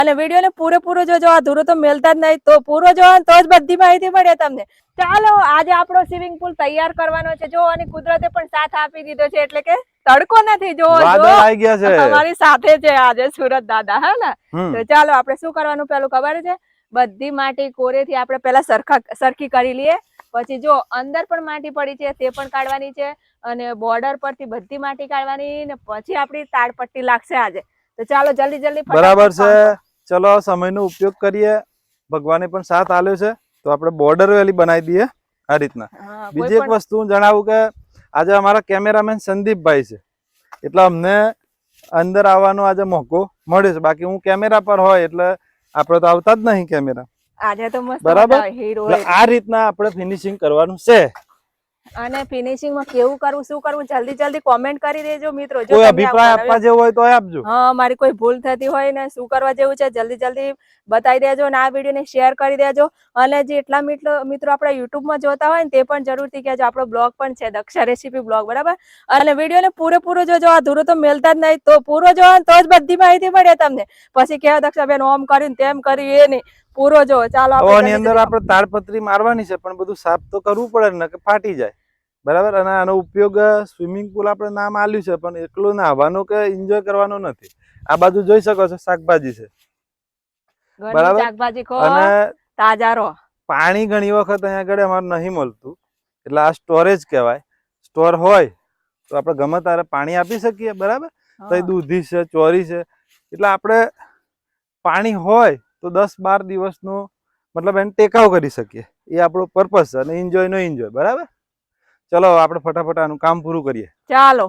અને વિડીયો ને પૂરેપૂરો જોજો, અધૂરો તો મેલતા જ નહીં, તો પૂરો જોવો તો જ બધી માહિતી મળે તમને. ચાલો આજે આપણો સ્વિમિંગ પુલ તૈયાર કરવાનો છે. જો અને કુદરતે પણ સાથ આપી દીધો છે, એટલે કે તડકો નથી. જો અમારી સાથે છે આજે સુરત દાદા, હે ને? તો ચાલો આપણે શું કરવાનું પેલું ખબર છે? બધી માટી કોરેથી આપણે પેલા સરખી કરી લઈએ. પછી જો અંદર પણ માટી પડી છે તે પણ કાઢવાની છે, અને બોર્ડર પરથી બધી માટી કાઢવાની, ને પછી આપણી તાડપટ્ટી લાગશે આજે. તો ચાલો જલ્દી બરાબર છે. ચલો સમયનો ઉપયોગ કરીએ. ભગવાને પણ સાથ આલ્યો છે તો આપણે બોર્ડર વેલી બનાવી દઈએ આ રીતના. બીજી એક વસ્તુ હું જણાવું કે આજે અમારા કેમેરામેન સંદીપભાઈ છે, એટલે અમને અંદર આવવાનો આજે મોકો મળ્યો છે. બાકી હું કેમેરા પર હોય એટલે આપણે તો આવતા જ નહીં કેમેરા. આજે તો મસ્ત બરાબર. આ રીતના આપણે ફિનિશિંગ કરવાનું છે. અને ફિનિશિંગ માં કેવું કરવું, શું કરવું, જલ્દી કોમેન્ટ કરી દેજો મિત્રો. કોઈ અભિપ્રાય આપવા જેવો હોય તો આપજો. હા, મારી કોઈ ભૂલ થતી હોય ને શું કરવા જેવું છે જલ્દી બતાવી દેજો, અને આ વિડીયો ને શેર કરી દેજો. અને જેટલા મિત્રો આપણા યુટ્યુબ માં જોતા હોય ને તે પણ જરૂરથી કહેજો. આપણો બ્લોગ પણ છે, દક્ષા રેસીપી બ્લોગ, બરાબર. અને વિડીયો ને પૂરેપૂરો જોજો, અધૂરો તો મેલતા જ નહીં, તો પૂરો જોવો તો જ બધી માહિતી મળે તમને. પછી કહેવા દક્ષાબેન ઓમ કર્યું તેમ કર્યું, એ નહીં, પૂરો જોવો. ચાલો આની અંદર આપણે તાડપત્રી મારવાની છે, પણ બધું સાફ તો કરવું પડે ને, કે ફાટી જાય. બરાબર. અને આનો ઉપયોગ સ્વિમિંગ પુલ આપણે નામ આલ્યું છે, પણ એકલું નાહવાનું કે એન્જોય કરવાનું નથી. આ બાજુ જોઈ શકો છો શાકભાજી છે, બરાબર. શાકભાજી ખો અને તાજા રહો. પાણી ઘણી વખત અહીંયા આગળ અમારે નહીં મળતું, એટલે આ સ્ટોરેજ કહેવાય. સ્ટોર હોય તો આપણે ગમે ત્યારે પાણી આપી શકીએ, બરાબર. તો દૂધી છે, ચોરી છે, એટલે આપણે પાણી હોય તો 10-12 દિવસનો મતલબ એને ટેકાવ કરી શકીએ. એ આપણો પર્પઝ છે, અને એન્જોય નો એન્જોય, બરાબર. ચલો આપણે ફટાફટ આનું કામ પૂરું કરીએ. ચાલો.